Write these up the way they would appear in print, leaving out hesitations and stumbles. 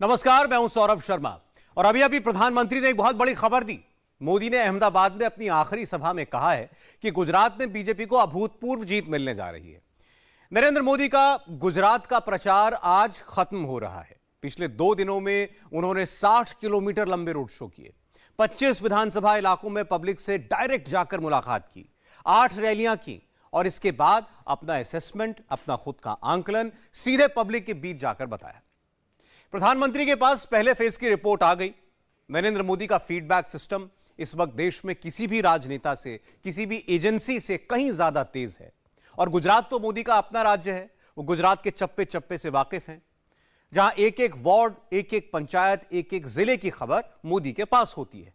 नमस्कार, मैं हूं सौरभ शर्मा और अभी प्रधानमंत्री ने एक बहुत बड़ी खबर दी। मोदी ने अहमदाबाद में अपनी आखिरी सभा में कहा है कि गुजरात में बीजेपी को अभूतपूर्व जीत मिलने जा रही है। नरेंद्र मोदी का गुजरात का प्रचार आज खत्म हो रहा है। पिछले 2 दिनों में उन्होंने 60 किलोमीटर लंबे रोड शो किए, 25 विधानसभा इलाकों में पब्लिक से डायरेक्ट जाकर मुलाकात की, 8 रैलियां की और इसके बाद अपना असेसमेंट, अपना खुद का आंकलन सीधे पब्लिक के बीच जाकर बताया। प्रधानमंत्री के पास पहले फेज की रिपोर्ट आ गई। नरेंद्र मोदी का फीडबैक सिस्टम इस वक्त देश में किसी भी राजनेता से, किसी भी एजेंसी से कहीं ज्यादा तेज है। और गुजरात तो मोदी का अपना राज्य है, वो गुजरात के चप्पे चप्पे से वाकिफ हैं, जहां एक एक वार्ड, एक एक पंचायत, एक एक जिले की खबर मोदी के पास होती है।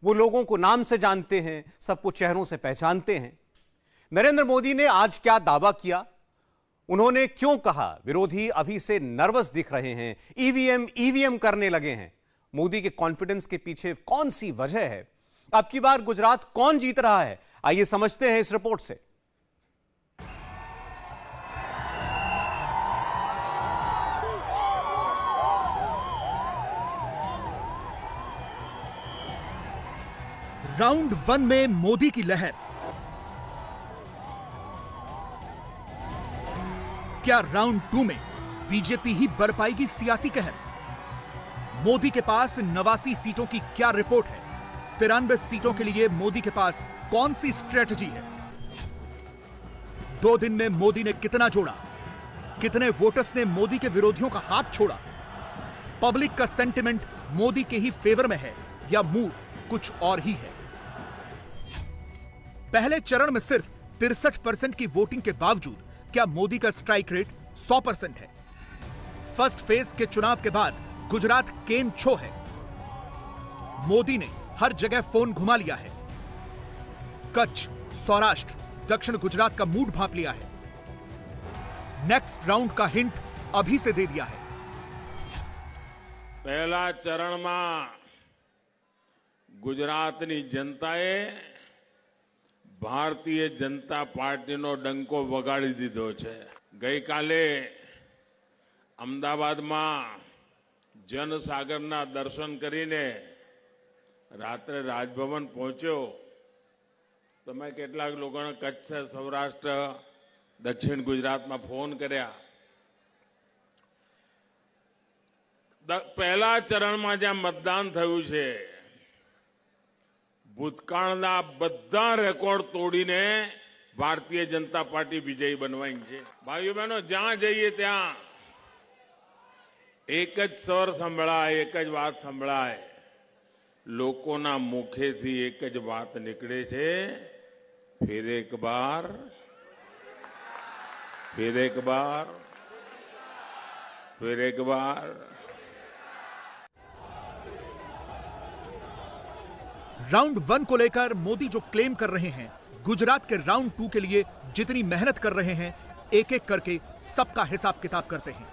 वो लोगों को नाम से जानते हैं, सबको चेहरों से पहचानते हैं। नरेंद्र मोदी ने आज क्या दावा किया, उन्होंने क्यों कहा विरोधी अभी से नर्वस दिख रहे हैं, ईवीएम करने लगे हैं, मोदी के कॉन्फिडेंस के पीछे कौन सी वजह है, अब की बार गुजरात कौन जीत रहा है, आइए समझते हैं इस रिपोर्ट से। राउंड 1 में मोदी की लहर। क्या राउंड 2 में बीजेपी ही बर पाएगी सियासी कहर? मोदी के पास 89 सीटों की क्या रिपोर्ट है? 93 सीटों के लिए मोदी के पास कौन सी स्ट्रेटजी है? 2 दिन में मोदी ने कितना जोड़ा? कितने वोटर्स ने मोदी के विरोधियों का हाथ छोड़ा? पब्लिक का सेंटिमेंट मोदी के ही फेवर में है या मूड कुछ और ही है? पहले चरण में सिर्फ 63% की वोटिंग के बावजूद क्या मोदी का स्ट्राइक रेट 100% है? फर्स्ट फेज के चुनाव के बाद गुजरात केम छो है। मोदी ने हर जगह फोन घुमा लिया है। कच्छ, सौराष्ट्र, दक्षिण गुजरात का मूड भांप लिया है। नेक्स्ट राउंड का हिंट अभी से दे दिया है। पहला चरण में गुजरातनी जनताए भारतीय जनता पार्टीનો ડંકો વગાડી દીધો છે। ગઈકાલે અમદાવાદમાં જનસાગરના દર્શન કરીને રાત્રે રાજભવન પહોંચ્યો તો મેં કેટલાક લોકોને કચ્છ, સૌરાષ્ટ્ર, દક્ષિણ ગુજરાતમાં ફોન કર્યા। પહેલા ચરણમાં જ્યાં મતદાન થયું છે ભૂતકાળના બધા રેકોર્ડ તોડીને ભારતીય જનતા પાર્ટી વિજયી બનવાઈ છે। ભાઈઓ બહેનો, જ્યાં જઈએ ત્યાં એક જ સ્વર સંભળાય, એક જ વાત સંભળાય। લોકોના મુખેથી એક જ વાત નીકળે છે, ફિર એક બાર, ફિર એક બાર, ફિર એક બાર। राउंड 1 को लेकर मोदी जो क्लेम कर रहे हैं, गुजरात के राउंड 2 के लिए जितनी मेहनत कर रहे हैं, एक एक करके सबका हिसाब किताब करते हैं।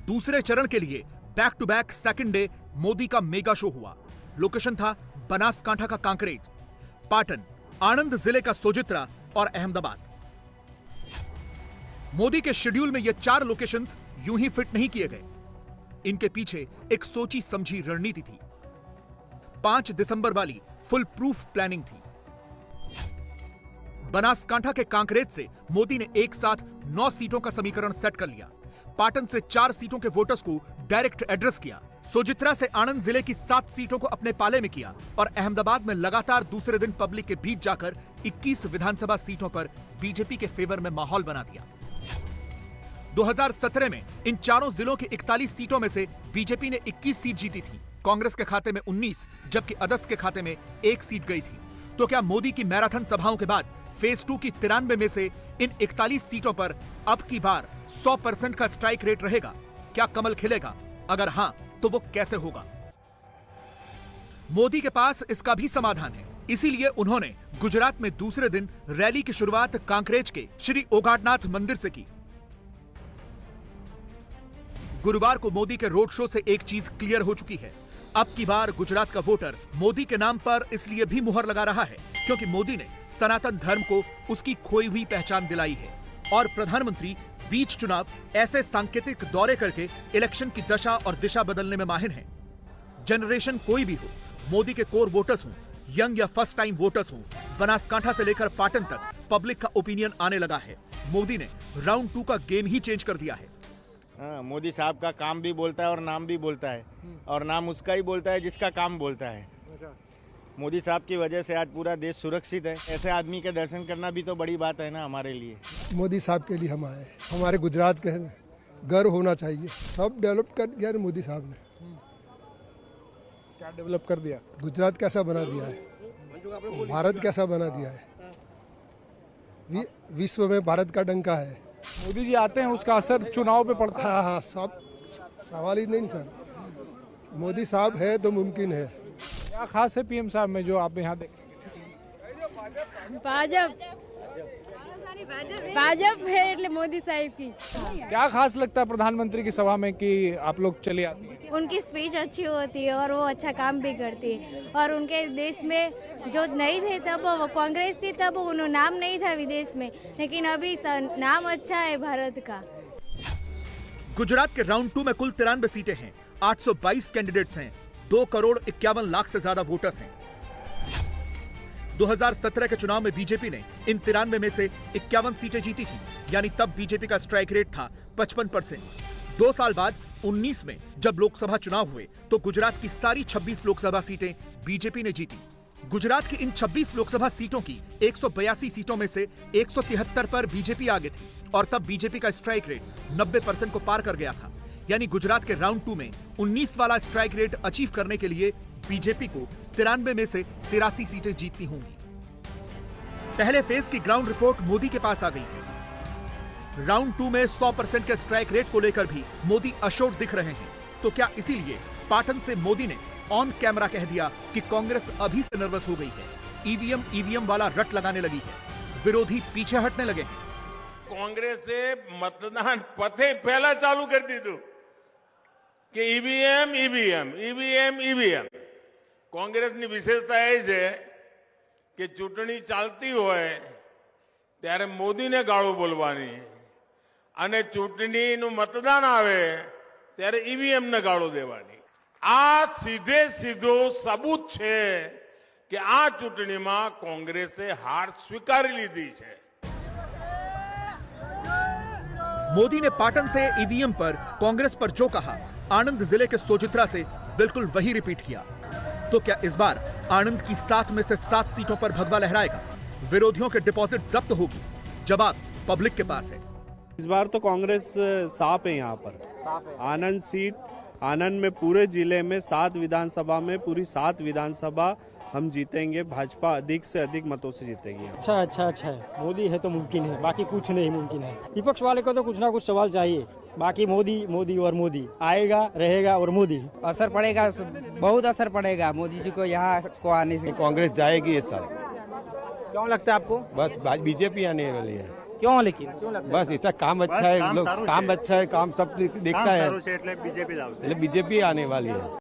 दूसरे चरण के लिए back to back second day Modi का मेगा शो हुआ। लोकेशन था बनासकांठा का कांकरेज, पाटन, आणंद जिले का सोजित्रा और अहमदाबाद। मोदी के शेड्यूल में ये 4 लोकेशंस यूं ही फिट नहीं किए गए। इनके पीछे एक सोची समझी रणनीति थी। 5 दिसंबर वाली फुल प्रूफ प्लानिंग थी। बनासकांठा के कांकरेज से मोदी ने एक साथ 9 सीटों का समीकरण सेट कर लिया। पाटन से 4 सीटों के वोटर्स को डायरेक्ट एड्रेस किया। सोजित्रा से आणंद जिले की 7 सीटों को अपने पाले में किया और अहमदाबाद में लगातार दूसरे दिन पब्लिक के बीच जाकर 21 विधानसभा सीटों पर बीजेपी के फेवर में माहौल बना दिया। 2017 में इन चारों जिलों की 41 सीटों में से बीजेपी ने 21 सीट जीती थी। कांग्रेस के खाते में 19, जबकि अदर्स के खाते में 1 सीट गई थी। तो क्या मोदी की मैराथन सभाओं के बाद फेज 2 की 93 में से इन 41 सीटों पर अब की बार 100% का स्ट्राइक रेट रहेगा? क्या कमल खिलेगा? अगर हां, तो वो कैसे होगा? मोदी के पास इसका भी समाधान है। इसीलिए उन्होंने गुजरात में दूसरे दिन रैली की शुरुआत कांकरेज के श्री ओगाटनाथ मंदिर से की। गुरुवार को मोदी के रोड शो से एक चीज क्लियर हो चुकी है। अब की बार गुजरात का वोटर मोदी के नाम पर इसलिए भी मुहर लगा रहा है क्योंकि मोदी ने सनातन धर्म को उसकी खोई हुई पहचान दिलाई है और प्रधानमंत्री बीच चुनाव ऐसे सांकेतिक दौरे करके इलेक्शन की दशा और दिशा बदलने में माहिर हैं। जनरेशन कोई भी हो, मोदी के कोर वोटर्स हों, यंग या फर्स्ट टाइम वोटर्स हों, बनासकांठा से लेकर पाटन तक पब्लिक का ओपिनियन आने लगा है। मोदी ने राउंड 2 का गेम ही चेंज कर दिया है। हाँ, मोदी साहब का काम भी बोलता है और नाम भी बोलता है, और नाम उसका ही बोलता है जिसका काम बोलता है। मोदी साहब की वजह से आज पूरा देश सुरक्षित है। ऐसे आदमी के दर्शन करना भी तो बड़ी बात है ना हमारे लिए। मोदी साहब के लिए हम आए। हमारे गुजरात के गर्व होना चाहिए। सब डेवलप कर दिया मोदी साहब ने। क्या डेवलप कर दिया? गुजरात कैसा बना दिया है, भारत कैसा बना दिया है, विश्व में भारत का डंका है। मोदी जी आते हैं, उसका असर चुनाव पे पड़ता है? हाँ, सब सवाल ही नहीं सर। मोदी साहब है तो मुमकिन है। क्या खास है पीएम साहब में जो आप यहाँ देखें? भाजप है એટલે मोदी साहब की। क्या खास लगता है प्रधानमंत्री की सभा में कि आप लोग चले आते हैं? उनकी स्पीच अच्छी होती है और वो अच्छा काम भी करती है। और उनके देश में जो नहीं थे तब वो कांग्रेस थी, तब उन्होंने नाम नहीं था विदेश में, लेकिन अभी नाम अच्छा है भारत का। गुजरात के राउंड 2 में कुल 93 सीटें हैं, 822 कैंडिडेट्स हैं, 2,51,00,000 से ज्यादा वोटर्स हैं। 2017 के चुनाव में बीजेपी ने इन 93 में से 51 सीटें जीती थी, यानी तब बीजेपी का स्ट्राइक रेट था 55%। 2 साल बाद 19 में जब लोकसभा चुनाव हुए तो गुजरात की सारी 26 लोकसभा सीटें बीजेपी ने जीती। गुजरात की इन 26 लोकसभा सीटों की 182 सीटों में से 173 पर बीजेपी आगे थी और तब बीजेपी का स्ट्राइक रेट 90% को पार कर गया था। यानी गुजरात के राउंड 2 में 19 वाला स्ट्राइक रेट अचीव करने के लिए बीजेपी को 93 में से 83 सीटें जीतनी होंगी। पहले फेज की ग्राउंड रिपोर्ट मोदी के पास आ गई है। राउंड 2 में 100% के स्ट्राइक रेट को लेकर भी मोदी अश्योर दिख रहे हैं। तो क्या इसीलिए पाटन से मोदी ने ऑन कैमरा कह दिया कि कांग्रेस अभी से नर्वस हो गई है, ईवीएम वाला रट लगाने लगी है, विरोधी पीछे हटने लगे हैं। कांग्रेस से मतदान पथे पहला चालू कर दी थी कि ईवीएम। કોંગ્રેસની વિશેષતા એ છે કે ચૂંટણી ચાલતી હોય ત્યારે મોદીને ગાળો બોલવાની અને ચૂંટણીનું મતદાન આવે ત્યારે ઈવીએમને ગાળો દેવાની। આ સીધે સીધો સબૂત છે કે આ ચૂંટણીમાં કોંગ્રેસે હાર સ્વીકારી લીધી છે। मोदी ने पाटन से ईवीएम पर कांग्रेस पर जो कहा, आनंद जिले के सोजित्रा से बिल्कुल वही रिपीट किया। तो क्या इस बार आनंद की 7 में से 7 सीटों पर भगवा लहराएगा? विरोधियों के डिपॉजिट जब्त होगी? जवाब पब्लिक के पास है। इस बार तो कांग्रेस साफ है यहाँ पर। आनंद सीट, आनंद में पूरे जिले में 7 विधानसभा में पूरी 7 विधानसभा हम जीतेंगे। भाजपा अधिक से अधिक मतों से जीतेगी। अच्छा है। मोदी है तो मुमकिन है, बाकी कुछ नहीं मुमकिन है। विपक्ष वाले को तो कुछ ना कुछ सवाल चाहिए, बाकी मोदी और मोदी आएगा रहेगा और मोदी। असर पड़ेगा, बहुत असर पड़ेगा मोदी जी को यहाँ को आने से। कांग्रेस जाएगी इस साल। क्यों लगता है आपको? बस बीजेपी आने वाली है। क्यों लेकिन क्यों लगता बस इसका काम अच्छा है, लोग काम अच्छा है, काम सब देखता है, बीजेपी आने वाली है।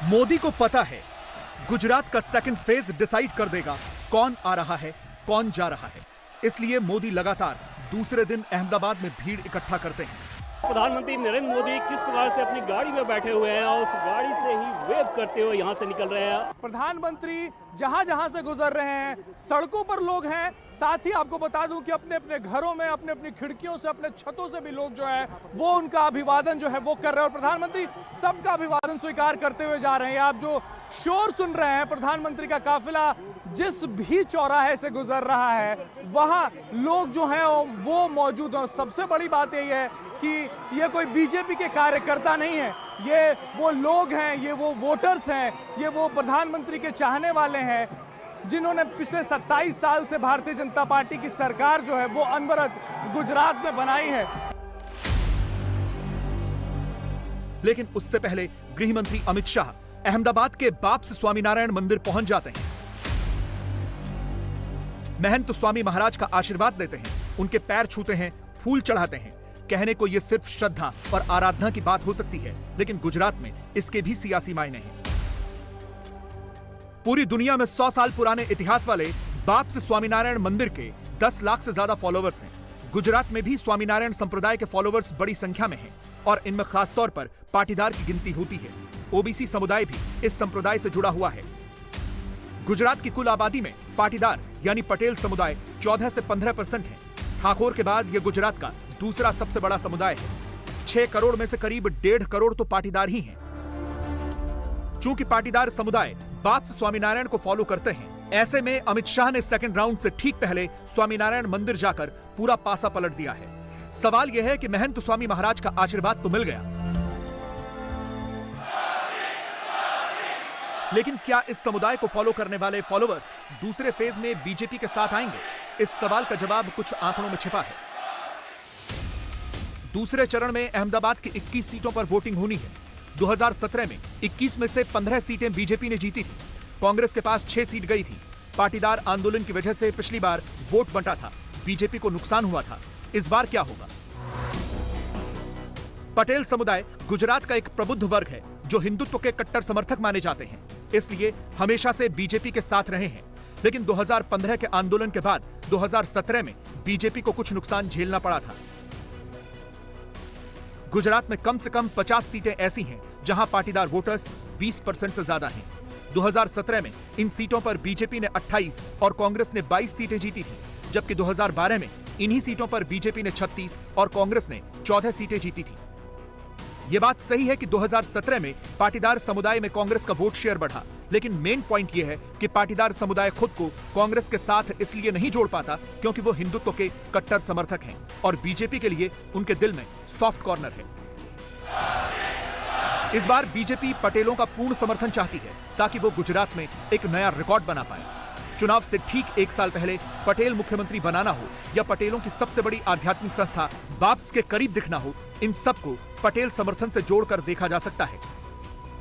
मोदी को पता है गुजरात का सेकंड फेज डिसाइड कर देगा कौन आ रहा है, कौन जा रहा है। इसलिए मोदी लगातार दूसरे दिन अहमदाबाद में भीड़ इकट्ठा करते हैं। प्रधानमंत्री नरेंद्र मोदी किस प्रकार से अपनी गाड़ी में बैठे हुए हैं और उस गाड़ी से ही वेव करते हुए यहाँ से निकल रहे हैं। प्रधानमंत्री जहाँ जहाँ से गुजर रहे हैं, सड़कों पर लोग हैं। साथ ही आपको बता दूं कि अपने अपने घरों में, अपने अपनी खिड़कियों से, अपने छतों से भी लोग जो है वो उनका अभिवादन जो है वो कर रहे हैं और प्रधानमंत्री सबका अभिवादन स्वीकार करते हुए जा रहे हैं। आप जो शोर सुन रहे हैं, प्रधानमंत्री का काफिला जिस भी चौराहे से गुजर रहा है वहां लोग जो हैं वो मौजूद हैं। और सबसे बड़ी बात यही है कि ये कोई बीजेपी के कार्यकर्ता नहीं है, ये वो लोग हैं, ये वो वोटर्स हैं, ये वो प्रधानमंत्री के चाहने वाले हैं जिन्होंने पिछले 27 साल से भारतीय जनता पार्टी की सरकार जो है वो अनवरत गुजरात में बनाई है। लेकिन उससे पहले गृह मंत्री अमित शाह अहमदाबाद के बाप्स स्वामीनारायण मंदिर पहुंच जाते हैं। महंत स्वामी महाराज का आशीर्वाद लेते हैं, उनके पैर छूते हैं, फूल चढ़ाते हैं। कहने को ये सिर्फ श्रद्धा और आराधना की बात हो सकती है, लेकिन गुजरात में इसके भी सियासी मायने हैं। पूरी दुनिया में 100 साल पुराने इतिहास वाले बाप्स स्वामीनारायण मंदिर के 10 लाख से ज्यादा फॉलोवर्स हैं। गुजरात में भी स्वामीनारायण संप्रदाय के फॉलोवर्स बड़ी संख्या में हैं और इनमें खासतौर पर पाटीदार की गिनती होती है। ओबीसी समुदाय भी इस संप्रदाय से जुड़ा हुआ है। गुजरात की कुल आबादी में पाटीदार यानी पटेल समुदाय 14 से 15% है। ठाकुर के बाद यह गुजरात का दूसरा सबसे बड़ा समुदाय है। 6 करोड़ में से करीब 1.5 करोड़ तो पाटीदार ही हैं। चूंकि पाटीदार समुदाय बाप्स स्वामीनारायण को फॉलो करते हैं, ऐसे में अमित शाह ने सेकंड राउंड से ठीक पहले स्वामीनारायण मंदिर जाकर पूरा पासा पलट दिया है। सवाल यह है कि महंत स्वामी महाराज का आशीर्वाद तो मिल गया, लेकिन क्या इस समुदाय को फॉलो करने वाले फॉलोअर्स दूसरे फेज में बीजेपी के साथ आएंगे? इस सवाल का जवाब कुछ आंकड़ों में छिपा है। दूसरे चरण में अहमदाबाद की 21 सीटों पर वोटिंग होनी है। 2017 में 21 में से 15 सीटें बीजेपी ने जीती थी। कांग्रेस के पास 6 सीट गई थी। पाटीदार आंदोलन की वजह से पिछली बार वोट बंटा था, बीजेपी को नुकसान हुआ था। इस बार क्या होगा? पटेल समुदाय गुजरात का एक प्रबुद्ध वर्ग है जो हिंदुत्व के कट्टर समर्थक माने जाते हैं, इसलिए हमेशा से बीजेपी के साथ रहे हैं। लेकिन 2015 के आंदोलन के बाद 2017 में बीजेपी को कुछ नुकसान झेलना पड़ा था। गुजरात में कम से कम 50 सीटें ऐसी हैं जहां पाटीदार वोटर्स 20% से ज्यादा हैं। 2017 में इन सीटों पर बीजेपी ने 28 और कांग्रेस ने 22 सीटें जीती थी, जबकि 2012 में इन्हीं सीटों पर बीजेपी ने 36 और कांग्रेस ने 14 सीटें जीती थी। यह बात सही है कि 2017 में पाटीदार समुदाय में कांग्रेस का वोट शेयर बढ़ा, लेकिन मेन पॉइंट यह है कि पाटीदार समुदाय खुद को कांग्रेस के साथ इसलिए नहीं जोड़ पाता क्योंकि वो हिंदुत्व के कट्टर समर्थक हैं और बीजेपी के लिए उनके दिल में सॉफ्ट कॉर्नर है। इस बार बीजेपी पटेलों का पूर्ण समर्थन चाहती है ताकि वो गुजरात में एक नया रिकॉर्ड बना पाए। चुनाव से ठीक 1 साल पहले पटेल मुख्यमंत्री बनाना हो या पटेलों की सबसे बड़ी आध्यात्मिक संस्था बाप्स के करीब दिखना हो, इन सबको पटेल समर्थन से जोड़कर देखा जा सकता है।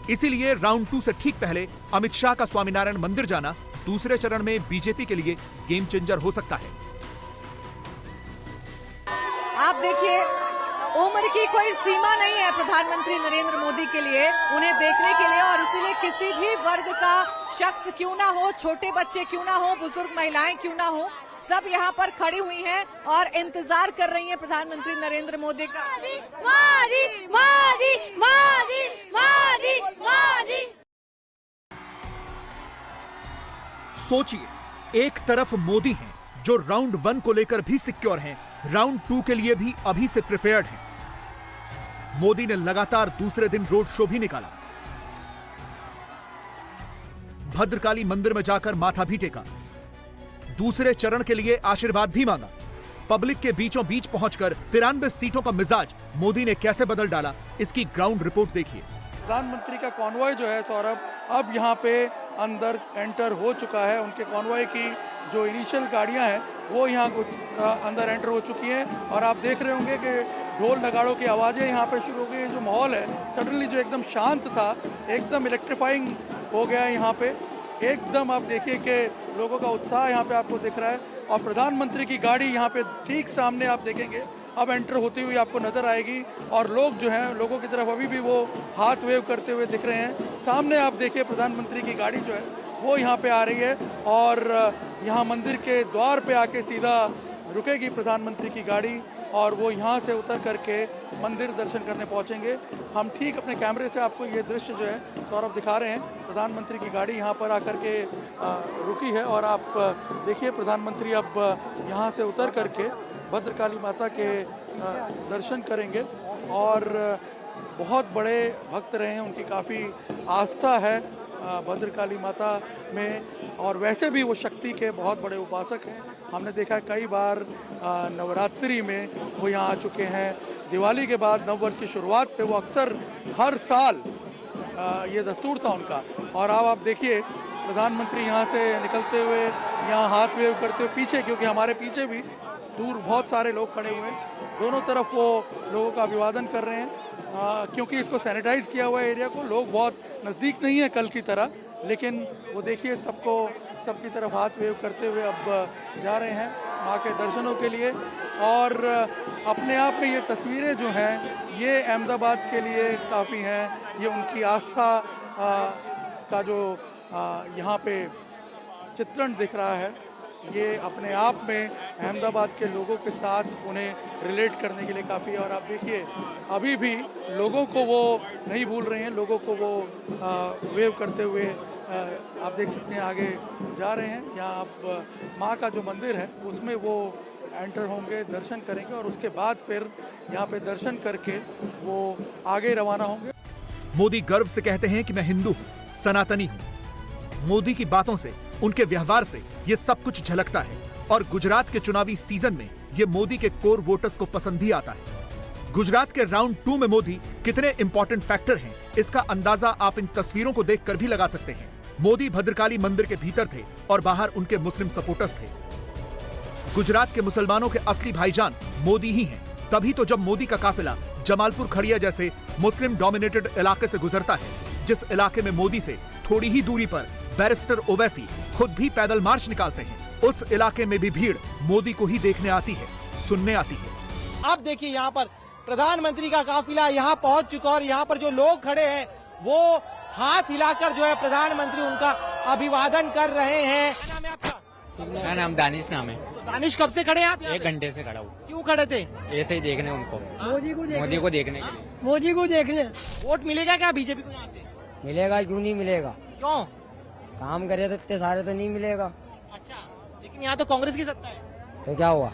इसीलिए राउंड 2 से ठीक पहले अमित शाह का स्वामीनारायण मंदिर जाना दूसरे चरण में बीजेपी के लिए गेम चेंजर हो सकता है। आप देखिए, उम्र की कोई सीमा नहीं है प्रधानमंत्री नरेंद्र मोदी के लिए, उन्हें देखने के लिए, और इसीलिए किसी भी वर्ग का शख्स क्यों ना हो, छोटे बच्चे क्यों ना हो, बुजुर्ग महिलाएं क्यों ना हो, सब यहाँ पर खड़ी हुई हैं और इंतजार कर रही हैं प्रधानमंत्री नरेंद्र मोदी का। मोदी मोदी मोदी मोदी मोदी। सोचिए, एक तरफ मोदी हैं जो राउंड 1 को लेकर भी सिक्योर हैं, राउंड 2 के लिए भी अभी से प्रिपेयर्ड हैं। मोदी ने लगातार दूसरे दिन रोड शो भी निकाला, भद्रकाली मंदिर में जाकर माथा भी टेका, दूसरे चरण के लिए आशीर्वाद भी मांगा। पब्लिक के बीचों बीच पहुंचकर 93 सीटों का मिजाज मोदी ने कैसे बदल डाला, इसकी ग्राउंड रिपोर्ट देखिए। प्रधानमंत्री का कॉन्वॉय जो है सौरभ, अब यहाँ पे अंदर एंटर हो चुका है। उनके कॉन्वॉय की जो इनिशियल गाड़ियां हैं वो यहाँ अंदर एंटर हो चुकी हैं और आप देख रहे होंगे कि ढोल नगाड़ों की आवाज़ें यहाँ पे शुरू हो गई। जो माहौल है सडनली जो एकदम शांत था, एकदम इलेक्ट्रीफाइंग हो गया है यहाँ पे। एकदम आप देखिए कि लोगों का उत्साह यहाँ पे आपको दिख रहा है और प्रधानमंत्री की गाड़ी यहाँ पे ठीक सामने आप देखेंगे अब एंटर होती हुई आपको नजर आएगी और लोग जो हैं, लोगों की तरफ अभी भी वो हाथ वेव करते हुए दिख रहे हैं। सामने आप देखिए प्रधानमंत्री की गाड़ी जो है वो यहाँ पे आ रही है और यहाँ मंदिर के द्वार पे आके सीधा रुकेगी प्रधानमंत्री की गाड़ी और वो यहाँ से उतर करके मंदिर दर्शन करने पहुँचेंगे। हम ठीक अपने कैमरे से आपको ये दृश्य जो है सौरभ दिखा रहे हैं। प्रधानमंत्री की गाड़ी यहाँ पर आकर के रुकी है और आप देखिए प्रधानमंत्री अब यहाँ से उतर करके भद्रकाली माता के दर्शन करेंगे और बहुत बड़े भक्त रहे हैं, उनकी काफ़ी आस्था है भद्रकाली माता में और वैसे भी वो शक्ति के बहुत बड़े उपासक हैं। हमने देखा है कई बार नवरात्रि में वो यहाँ आ चुके हैं। दिवाली के बाद नव वर्ष की शुरुआत पे वो अक्सर हर साल ये दस्तूर था उनका। और अब आप देखिए प्रधानमंत्री यहाँ से निकलते हुए, यहाँ हाथ वेव करते हुए पीछे, क्योंकि हमारे पीछे भी दूर बहुत सारे लोग खड़े हुए हैं, दोनों तरफ वो लोगों का अभिवादन कर रहे हैं क्योंकि इसको सैनिटाइज किया हुआ एरिया को, लोग बहुत नज़दीक नहीं है कल की तरह, लेकिन वो देखिए सबकी तरफ हाथ वेव करते हुए अब जा रहे हैं माँ के दर्शनों के लिए। और अपने आप में ये तस्वीरें जो हैं ये अहमदाबाद के लिए काफ़ी हैं। ये उनकी आस्था का जो यहाँ पे चित्रण दिख रहा है, ये अपने आप में अहमदाबाद के लोगों के साथ उन्हें रिलेट करने के लिए काफ़ी है। और आप देखिए अभी भी लोगों को वो नहीं भूल रहे हैं, लोगों को वो वेव करते हुए आप देख सकते हैं आगे जा रहे हैं। यहाँ आप माँ का जो मंदिर है उसमें वो एंटर होंगे, दर्शन करेंगे और उसके बाद फिर यहाँ पे दर्शन करके वो आगे रवाना होंगे। मोदी गर्व से कहते हैं कि मैं हिंदू हूँ, सनातनी हूँ। मोदी की बातों से, उनके व्यवहार से ये सब कुछ झलकता है और गुजरात के चुनावी सीजन में ये मोदी के कोर वोटर्स को पसंद भी आता है। गुजरात के राउंड 2 में मोदी कितने इंपॉर्टेंट फैक्टर हैं, इसका अंदाजा आप इन तस्वीरों को देखकर भी लगा सकते हैं। मोदी भद्रकाली मंदिर के भीतर थे और बाहर उनके मुस्लिम सपोर्टर्स थे। गुजरात के मुसलमानों के असली भाईजान मोदी ही हैं। तभी तो जब मोदी का काफिला जमालपुर खड़िया जैसे मुस्लिम डोमिनेटेड इलाके से गुजरता है, जिस इलाके में मोदी से थोड़ी ही दूरी पर बैरिस्टर ओवैसी खुद भी पैदल मार्च निकालते हैं, उस इलाके में भी भीड़ मोदी को ही देखने आती है, सुनने आती है। आप देखिए यहाँ पर प्रधानमंत्री का काफिला यहाँ पहुँच चुका और यहाँ पर जो लोग खड़े हैं वो हाथ हिलाकर जो है प्रधानमंत्री उनका अभिवादन कर रहे हैं। क्या नाम है आपका? मेरा नाम दानिश नाम है। तो दानिश कब से खड़े हैं आप? 1 घंटे से खड़ा हूँ। क्यों खड़े थे? ऐसे ही देखने उनको, मोदी को देखने के लिए। मोदी को देखने। वोट मिलेगा क्या बीजेपी को यहाँ से? मिलेगा, क्यों नहीं मिलेगा? क्यों? काम करे तो इतने सारे तो नहीं मिलेगा। अच्छा, लेकिन यहाँ तो कांग्रेस की सत्ता है। तो क्या हुआ,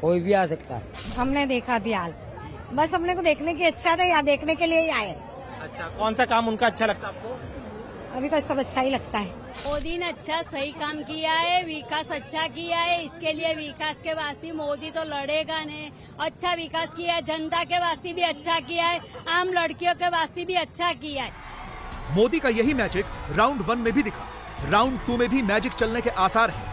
कोई भी आ सकता है। हमने देखा अभी हाल, बस हमने को देखने की इच्छा था, यहाँ देखने के लिए ही आए। अच्छा, कौन सा काम उनका अच्छा लगता है आपको? अभी तो सब अच्छा ही लगता है। मोदी ने अच्छा सही काम किया है, विकास अच्छा किया है। इसके लिए विकास के वास्ते मोदी तो लड़ेगा नहीं। अच्छा विकास किया है, जनता के वास्ते भी अच्छा किया है, आम लड़कियों के वास्ते भी अच्छा किया है। मोदी का यही मैजिक राउंड 1 में भी दिखा। राउंड 2 में भी मैजिक चलने के आसार हैं।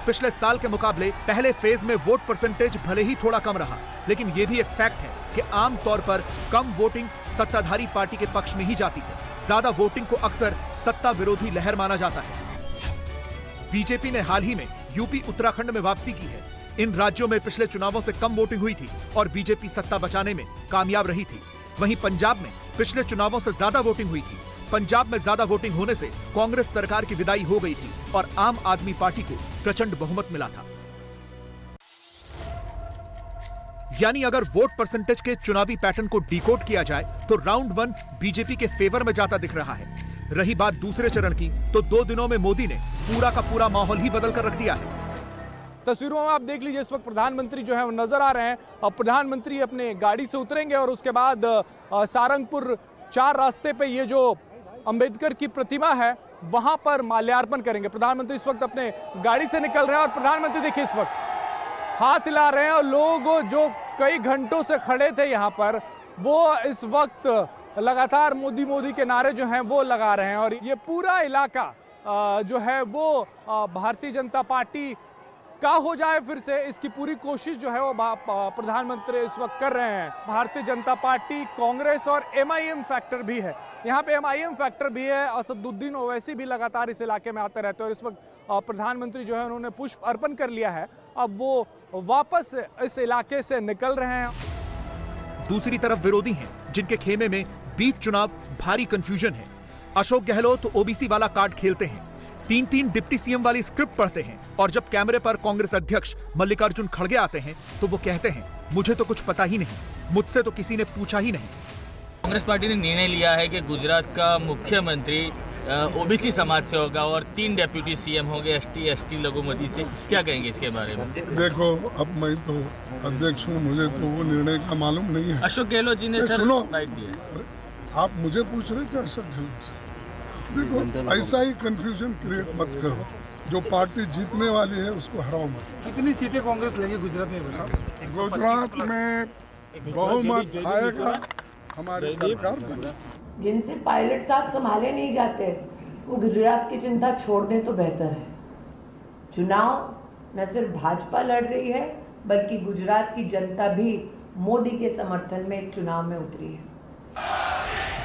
पिछले साल के मुकाबले पहले फेज में वोट परसेंटेज भले ही थोड़ा कम रहा, लेकिन यह भी एक फैक्ट है कि आम तौर पर कम वोटिंग सत्ताधारी पार्टी के पक्ष में ही जाती है। ज्यादा वोटिंग को अक्सर सत्ता विरोधी लहर माना जाता है। बीजेपी ने हाल ही में यूपी उत्तराखंड में वापसी की है। इन राज्यों में पिछले चुनावों से कम वोटिंग हुई थी और बीजेपी सत्ता बचाने में कामयाब रही थी। वहीं पंजाब में पिछले चुनावों से ज्यादा वोटिंग हुई थी। पंजाब में ज्यादा वोटिंग होने से कांग्रेस सरकार की विदाई हो गई थी और आम आदमी पार्टी को प्रचंड बहुमत मिला था। यानी अगर वोट परसेंटेज के चुनावी पैटर्न को डिकोड किया जाए तो राउंड 1 बीजेपी के फेवर में जाता दिख रहा है। रही बात दूसरे चरण की, तो 2 दिनों में मोदी ने पूरा का पूरा माहौल ही बदल कर रख दिया है। तस्वीरों में आप देख लीजिए, इस वक्त प्रधानमंत्री जो है वो नजर आ रहे हैं। अब प्रधानमंत्री अपने गाड़ी से उतरेंगे और उसके बाद सारंगपुर 4 रास्ते पे ये जो अंबेडकर की प्रतिमा है वहां पर माल्यार्पण करेंगे। प्रधानमंत्री इस वक्त अपने गाड़ी से निकल रहे हैं और प्रधानमंत्री देखिए इस वक्त हाथ हिला रहे हैं और लोग जो कई घंटों से खड़े थे यहाँ पर वो इस वक्त लगातार मोदी मोदी के नारे जो हैं वो लगा रहे हैं। और ये पूरा इलाका जो है वो भारतीय जनता पार्टी का हो जाए फिर से, इसकी पूरी कोशिश जो है वो प्रधानमंत्री इस वक्त कर रहे हैं। भारतीय जनता पार्टी, कांग्रेस और MIM फैक्टर भी है यहाँ पे। MIM फैक्टर भी है। असदुद्दीन ओवैसी भी लगातार इस इलाके में आते रहते हैं और इस वक्त प्रधानमंत्री जो है उन्होंने पुष्प अर्पण कर लिया है। अब वो वापस इस इलाके से निकल रहे हैं। दूसरी तरफ विरोधी हैं जिनके खेमे में बीच चुनाव भारी कंफ्यूजन है। अशोक गहलोत OBC वाला कार्ड खेलते हैं, 3 डिप्टी CM वाली स्क्रिप्ट पढ़ते हैं और जब कैमरे पर कांग्रेस अध्यक्ष मल्लिकार्जुन खड़गे आते हैं तो वो कहते हैं मुझे तो कुछ पता ही नहीं, मुझसे तो किसी ने पूछा ही नहीं। कांग्रेस पार्टी ने निर्णय लिया है कि गुजरात का मुख्यमंत्री OBC समाज से होगा और 3 डेप्यूटी CM होंगे ST लघुमती से। क्या कहेंगे इसके बारे में? देखो, अब मैं तो अध्यक्ष हूँ, मुझे तो वो निर्णय का मालूम नहीं है। अशोक गहलोत जी ने सर राइट दिया। आप मुझे पूछ रहे थे अशोक गहलोत से? देखो, ऐसा ही कंफ्यूजन क्रिएट मत करो। जो पार्टी जीतने वाली है उसको हराओ मत। कितनी सीटें कांग्रेस लेगी गुजरात में? गुजरात में बहुमत आएगा, हमारी सरकार बनेगी। जिनसे पायलट साहब संभाले नहीं जाते वो गुजरात की चिंता छोड़ दें तो बेहतर है। चुनाव न सिर्फ भाजपा लड़ रही है बल्कि गुजरात की जनता भी मोदी के समर्थन में इस चुनाव में उतरी है।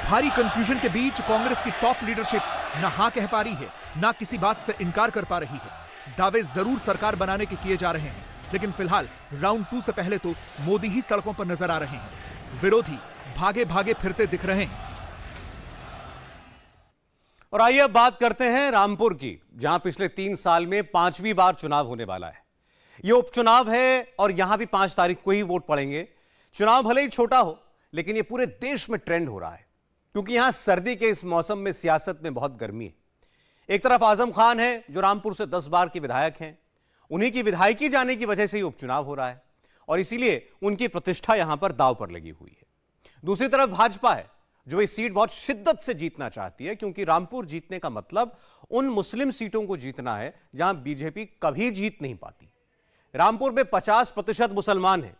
भारी कंफ्यूजन के बीच कांग्रेस की टॉप लीडरशिप न हाँ कह पा रही है, न किसी बात से इनकार कर पा रही है। दावे जरूर सरकार बनाने के किए जा रहे हैं, लेकिन फिलहाल राउंड 2 से पहले तो मोदी ही सड़कों पर नजर आ रहे हैं। विरोधी भागे भागे फिरते दिख रहे हैं। और आइए अब बात करते हैं रामपुर की, जहां पिछले 3 साल में 5वीं बार चुनाव होने वाला है। यह उपचुनाव है और यहां भी 5 तारीख को ही वोट पड़ेंगे। चुनाव भले ही छोटा हो, लेकिन यह पूरे देश में ट्रेंड हो रहा है, क्योंकि यहां सर्दी के इस मौसम में सियासत में बहुत गर्मी है। एक तरफ आजम खान है, जो रामपुर से 10 बार के विधायक हैं। उन्हीं की विधायकी जाने की वजह से ही उपचुनाव हो रहा है और इसीलिए उनकी प्रतिष्ठा यहां पर दांव पर लगी हुई है। दूसरी तरफ भाजपा है, जो इस सीट बहुत शिद्दत से जीतना चाहती है, क्योंकि रामपुर जीतने का मतलब उन मुस्लिम सीटों को जीतना है जहां बीजेपी कभी जीत नहीं पाती। रामपुर में 50% मुसलमान हैं।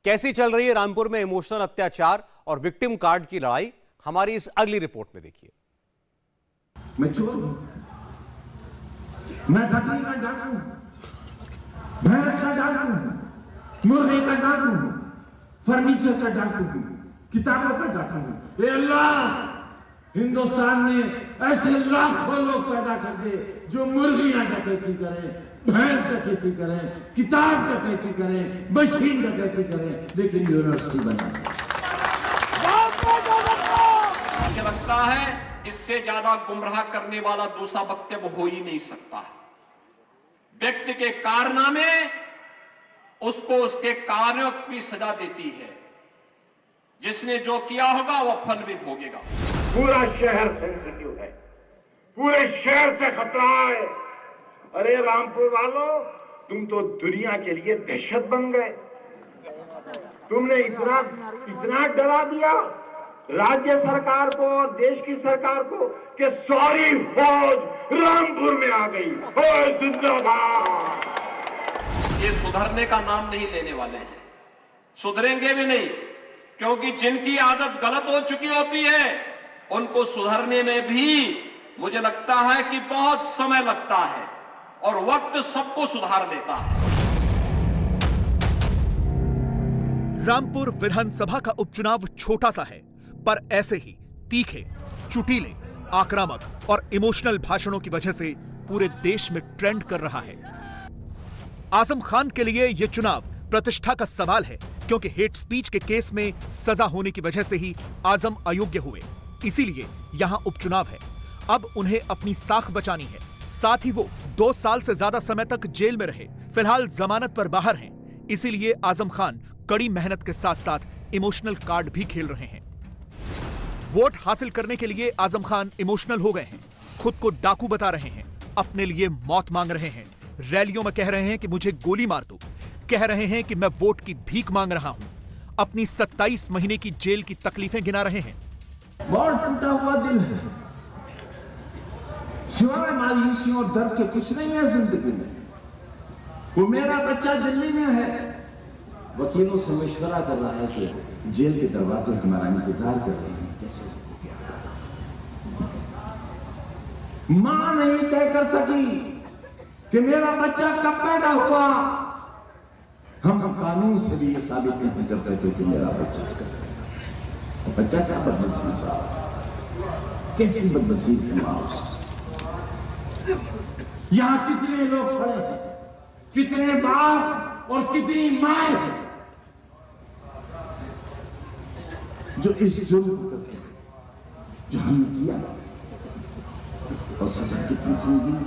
कैसी चल रही है रामपुर में इमोशनल अत्याचार और विक्टिम कार्ड की लड़ाई, हमारी इस अगली रिपोर्ट में देखिए। मैं चोर हूं, मैं बकरी का डाकू, भैंस का डाकू, मुर्गे का डाकू, फर्नीचर का डाकू, किताबों का डाकू हूं। ए अल्लाह, हिंदुस्तान में ऐसे लाखों लोग पैदा कर दे जो मुर्गियां डकैती करें, भैंस डकैती करें, किताब डकैती करें, मशीन डकैती करें, लेकिन यूनिवर्सिटी बना। मुझे लगता है इससे ज्यादा गुमराह करने वाला दूसरा वक्तव्य हो ही नहीं सकता। व्यक्ति के कारनामे उसको उसके कार्यों की सजा देती है। जिसने जो किया होगा वह फल भी भोगेगा। पूरा शहर सेंसिटिव है, पूरे शहर से खतरा है। अरे रामपुर वालों, तुम तो दुनिया के लिए दहशत बन गए। तुमने इतना डरा दिया राज्य सरकार को और देश की सरकार को कि सारी फौज रामपुर में आ गई। जिंदाबाद। ये सुधरने का नाम नहीं लेने वाले हैं, सुधरेंगे भी नहीं, क्योंकि जिनकी आदत गलत हो चुकी होती है उनको सुधरने में भी मुझे लगता है कि बहुत समय लगता है और वक्त सबको सुधार देता है। रामपुर विधानसभा का उपचुनाव छोटा सा है, पर ऐसे ही तीखे, चुटीले, आक्रामक और इमोशनल भाषणों की वजह से पूरे देश में ट्रेंड कर रहा है। आजम खान के लिए यह चुनाव प्रतिष्ठा का सवाल है, क्योंकि हेट स्पीच के केस में सजा होने की वजह से ही आजम अयोग्य हुए। इसीलिए यहां उपचुनाव है। अब उन्हें अपनी साख बचानी है। साथ ही वो 2 साल से ज्यादा समय तक जेल में रहे, फिलहाल जमानत पर बाहर हैं। इसीलिए आजम खान कड़ी मेहनत के साथ साथ इमोशनल कार्ड भी खेल रहे हैं। वोट हासिल करने के लिए आजम खान इमोशनल हो गए हैं। खुद को डाकू बता रहे हैं, अपने लिए मौत मांग रहे हैं। रैलियों में कह रहे हैं कि मुझे गोली मार दो। कह रहे हैं कि मैं वोट की भीख मांग रहा हूं। अपनी 27 महीने की जेल की तकलीफें गिना रहे हैं। बहुत टूटा हुआ दिल है, सिवाय मायूसी और दर्द के कुछ नहीं है जिंदगी में। वो मेरा बच्चा दिल्ली में है, वकीलों से मशवरा कर रहा है कि जेल के दरवाजे हमारा इंतजार कर रहे हैं। कैसे मां नहीं तय कर सकी कि मेरा बच्चा कब पैदा हुआ। हम कानून से भी ये साबित नहीं कर सके कि मेरा बच्चा कब। कैसा बदनसीब था, कैसी बदनसीब है मां उसकी। यहां कितने लोग खड़े हैं, कितने बाप और कितनी माए जो इस जुल्म को करते हैं जो हमने किया, और सजा कितनी संगीन।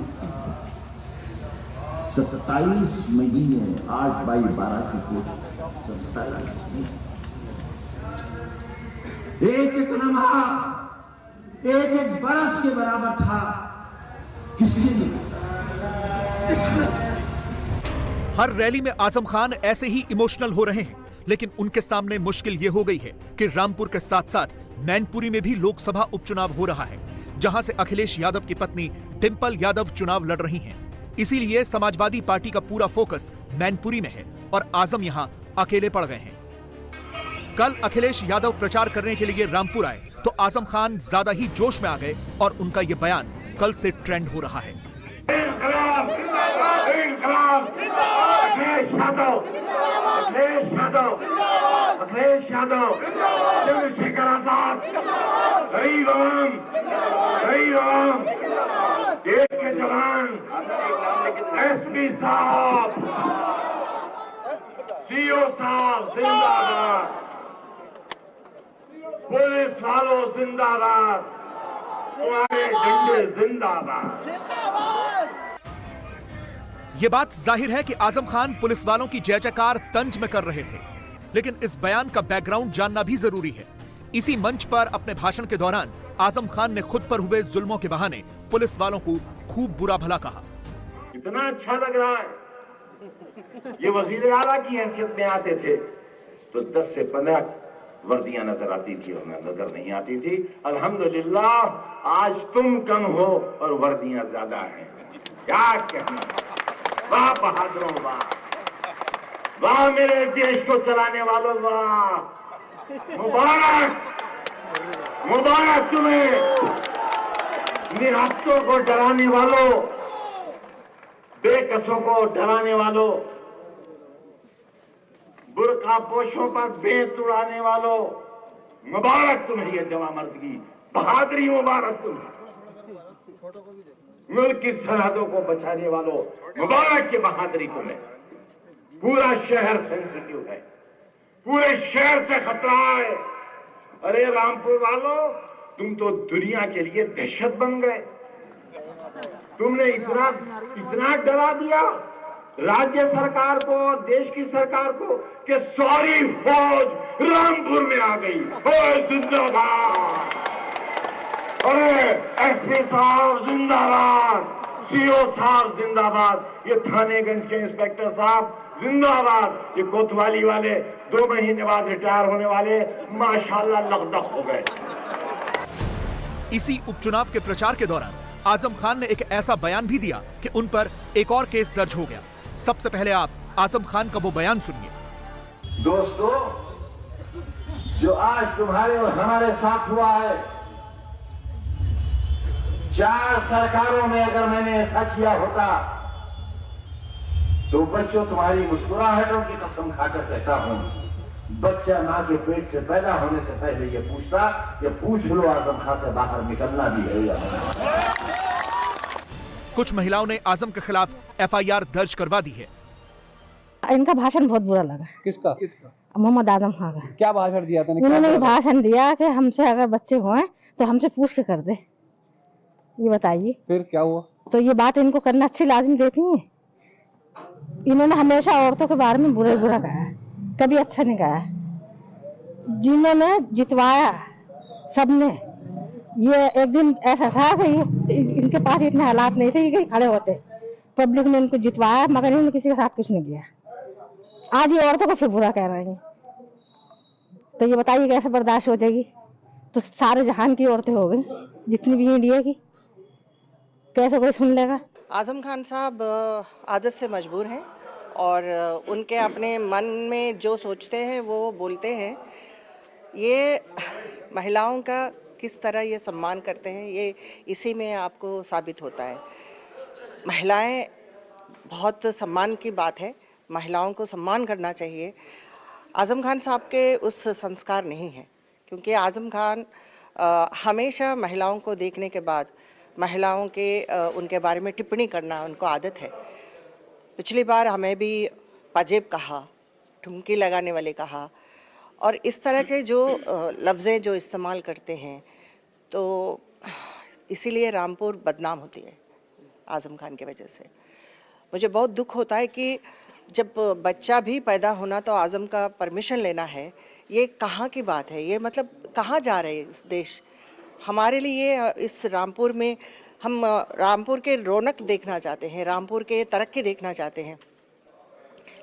27 महीने 8/12 की कोर्ट, 27 महीने, एक लम्हा एक बरस के बराबर था। किसके लिए? हर रैली में आजम खान ऐसे ही इमोशनल हो रहे हैं, लेकिन उनके सामने मुश्किल यह हो गई है कि रामपुर के साथ साथ मैनपुरी में भी लोकसभा उपचुनाव हो रहा है, जहां से अखिलेश यादव की पत्नी डिंपल यादव चुनाव लड़ रही हैं। इसीलिए समाजवादी पार्टी का पूरा फोकस मैनपुरी में है और आजम यहां अकेले पड़ गए हैं। कल अखिलेश यादव प्रचार करने के लिए रामपुर आए तो आजम खान ज्यादा ही जोश में आ गए और उनका यह बयान कल से ट्रेंड हो रहा है। अखिलेश यादव, चंद्रशेखर आजाद, देश के जवान, एसपी साहब, सीओ साहब जिंदाबाद, पुलिस वालों जिंदाबाद, तुम्हारे झंडे जिंदाबाद। ये बात जाहिर है कि आजम खान पुलिस वालों की जय जयकार तंज में कर रहे थे, लेकिन इस बयान का बैकग्राउंड जानना भी जरूरी है। इसी मंच पर अपने भाषण के दौरान आजम खान ने खुद पर हुए जुल्मों के बहाने पुलिस वालों को खूब बुरा भला कहा। इतना अच्छा लग रहा है, ये वजीर आला की हैसियत में आते थे तो 10 से 15 वर्दियां नजर आती थी और नजर नहीं आती थी। अल्हम्दुलिल्लाह आज तुम कम हो और वर्दियां ज्यादा हैं। क्या कहना, वाह बहादुरों, वाह वाह मेरे देश को चलाने वालों, वाह मुबारक मुबारक तुम्हें, निहत्तों को डराने वालों, बेकसों को डराने वालों, बुर्का पोशों पर बेत उड़ाने वालों, मुबारक तुम्हें ये जवां मर्दगी, बहादुरी मुबारक तुम्हें। मुल्क की सरहदों को बचाने वालों, मुबारक की बहादुरी तुम्हें। पूरा शहर सेंसिटिव है, पूरे शहर से खतरा है। अरे रामपुर वालों, तुम तो दुनिया के लिए दहशत बन गए। तुमने इतना डरा दिया राज्य सरकार को, देश की सरकार को कि सारी फौज रामपुर में आ गई। ओए जिंदाबाद, अरे एसपी साहब जिंदाबाद, सीओ साहब जिंदाबाद, ये थानेगंज के इंस्पेक्टर साहब जिंदाबाद, ये कोतवाली वाले 2 महीने बाद रिटायर होने वाले माशाल्लाह लकदक हो गए। इसी उपचुनाव के प्रचार के दौरान आजम खान ने एक ऐसा बयान भी दिया कि उन पर एक और केस दर्ज हो गया। सबसे पहले आप आजम खान का वो बयान सुनिए। दोस्तों, जो आज तुम्हारे और हमारे साथ हुआ है, 4 सरकारों में अगर मैंने ऐसा किया होता तो बच्चों, तुम्हारी मुस्कुराहटों की कसम खाकर कहता हूं, बच्चा मां के पेट से पैदा होने से पहले ये पूछता कि पूछ लो आजम खान से बाहर निकलना भी है या नहीं। कुछ महिलाओं ने आजम के खिलाफ FIR दर्ज करवा दी है। इनका भाषण बहुत बुरा लगा। किसका? मोहम्मद आजम खान का। क्या भाषण दिया था? उन्होंने भाषण दिया कि हमसे अगर बच्चे हुए तो हमसे पूछ के कर दे। ये बताइए फिर क्या हुआ? तो ये बात इनको करना अच्छी लाजमी देती है। इन्होंने हमेशा औरतों के बारे में बुरा कहा है, कभी अच्छा नहीं कहा है। जिन्होंने जितवाया सबने, ये एक दिन ऐसा था कि इनके पास इतने हालात नहीं थे कि खड़े होते, पब्लिक ने इनको जितवाया मगर इन्होंने किसी के साथ कुछ नहीं किया। आज ये औरतों को फिर बुरा कह रहे हैं, तो ये बताइए कैसे बर्दाश्त हो जाएगी? तो सारे जहान की औरतें हो गई, जितनी भी इंडिया की, कैसे कोई सुन लेगा? आजम खान साहब आदत से मजबूर हैं और उनके अपने मन में जो सोचते हैं वो बोलते हैं। ये महिलाओं का किस तरह ये सम्मान करते हैं, ये इसी में आपको साबित होता है। महिलाएं, बहुत सम्मान की बात है, महिलाओं को सम्मान करना चाहिए। आजम खान साहब के उस संस्कार नहीं है, क्योंकि आजम खान हमेशा महिलाओं को देखने के बाद महिलाओं के उनके बारे में टिप्पणी करना उनको आदत है। पिछली बार हमें भी पाजेब कहा, ठुमकी लगाने वाले कहा, और इस तरह के जो लफ्ज़ें जो इस्तेमाल करते हैं, तो इसीलिए रामपुर बदनाम होती है आजम खान की वजह से। मुझे बहुत दुख होता है कि जब बच्चा भी पैदा होना तो आजम का परमिशन लेना है। ये कहाँ की बात है? ये मतलब कहाँ जा रहे हैं इस देश? हमारे लिए इस रामपुर में, हम रामपुर के रौनक देखना चाहते हैं, रामपुर के तरक्की देखना चाहते हैं,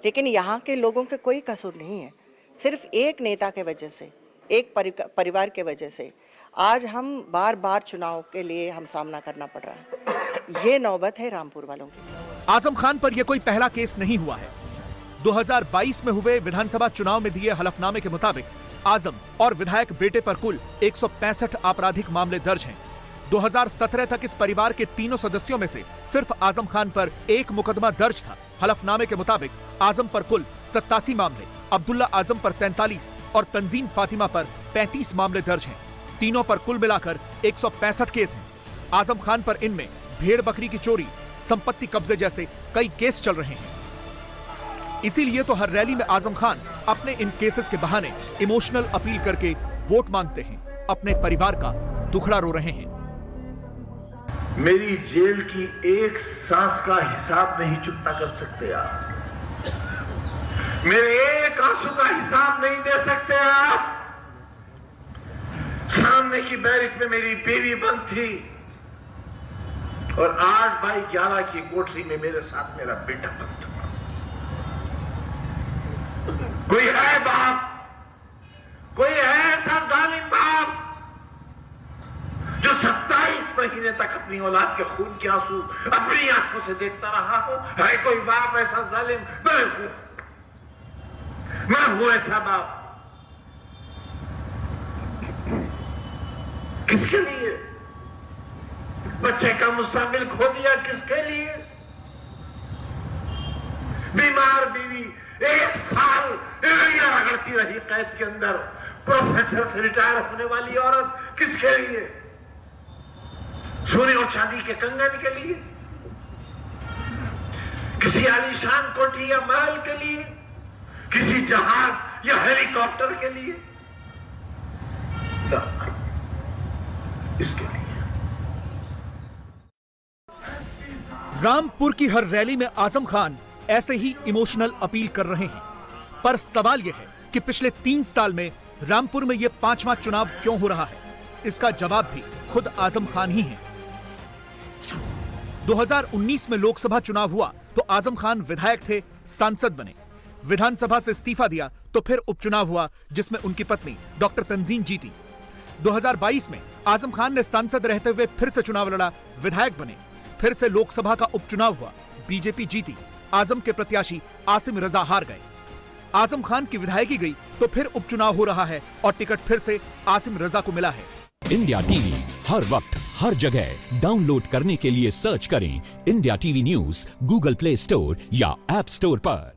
लेकिन यहाँ के लोगों के कोई कसूर नहीं है। सिर्फ एक नेता के वजह से, एक परिवार के वजह से आज हम बार बार चुनाव के लिए हम सामना करना पड़ रहा है। ये नौबत है रामपुर वालों की। आजम खान पर यह कोई पहला केस नहीं हुआ है। 2022 में हुए विधानसभा चुनाव में दिए हलफनामे के मुताबिक आजम और विधायक बेटे पर कुल 165 आपराधिक मामले दर्ज हैं। 2017 तक इस परिवार के तीनों सदस्यों में से सिर्फ आजम खान पर एक मुकदमा दर्ज था। हलफनामे के मुताबिक आजम पर कुल 87 मामले, अब्दुल्ला आजम पर 43 और तंजीम फातिमा पर 35 मामले दर्ज हैं। तीनों पर कुल मिलाकर 165 केस हैं। आजम खान पर इनमें भेड़ बकरी की चोरी, संपत्ति कब्जे जैसे कई केस चल रहे हैं। इसीलिए तो हर रैली में आजम खान अपने इन केसेस के बहाने इमोशनल अपील करके वोट मांगते हैं, अपने परिवार का दुखड़ा रो रहे हैं। मेरी जेल की एक सांस का हिसाब नहीं चुकता कर सकते आप, मेरे एक आंसू का हिसाब नहीं दे सकते आप। सामने की बैरिक में मेरी बेबी बंद थी और 8x11 की कोठरी में मेरे साथ मेरा बेटा बंद था। कोई है बाप, कोई है ऐसा जालिम बाप जो 27 महीने तक अपनी औलाद के खून के आंसू अपनी आंखों से देखता रहा हो? है कोई बाप ऐसा जालिम? मैं हूं ऐसा बाप। किसके लिए? बच्चे का मुस्तकबिल खो दिया किसके लिए? बीमार बीवी 1 साल रगड़ती रही कैद के अंदर, प्रोफेसर से रिटायर होने वाली औरत किसके लिए? सोने और चांदी के कंगन के लिए? किसी आलीशान कोठी या महल के लिए? किसी जहाज या हेलीकॉप्टर के लिए? इसके लिए। रामपुर की हर रैली में आजम खान ऐसे ही इमोशनल अपील कर रहे हैं, पर सवाल यह है कि पिछले 3 साल में रामपुर में यह 5वां चुनाव क्यों हो रहा है? इसका जवाब भी खुद आजम खान ही है। 2019 में लोकसभा चुनाव हुआ तो आजम खान विधायक थे, सांसद बने। विधानसभा से इस्तीफा दिया तो फिर उपचुनाव हुआ जिसमें उनकी पत्नी डॉक्टर तंजीम जीती। 2022 में आजम खान ने सांसद रहते हुए फिर से चुनाव लड़ा, विधायक बने। फिर से लोकसभा का उपचुनाव हुआ, बीजेपी जीती, आजम के प्रत्याशी आसिम रजा हार गए। आजम खान की विधायकी गई तो फिर उपचुनाव हो रहा है और टिकट फिर से आसिम रजा को मिला है। इंडिया टीवी हर वक्त हर जगह डाउनलोड करने के लिए सर्च करें India TV news Google play store या ऐप स्टोर पर।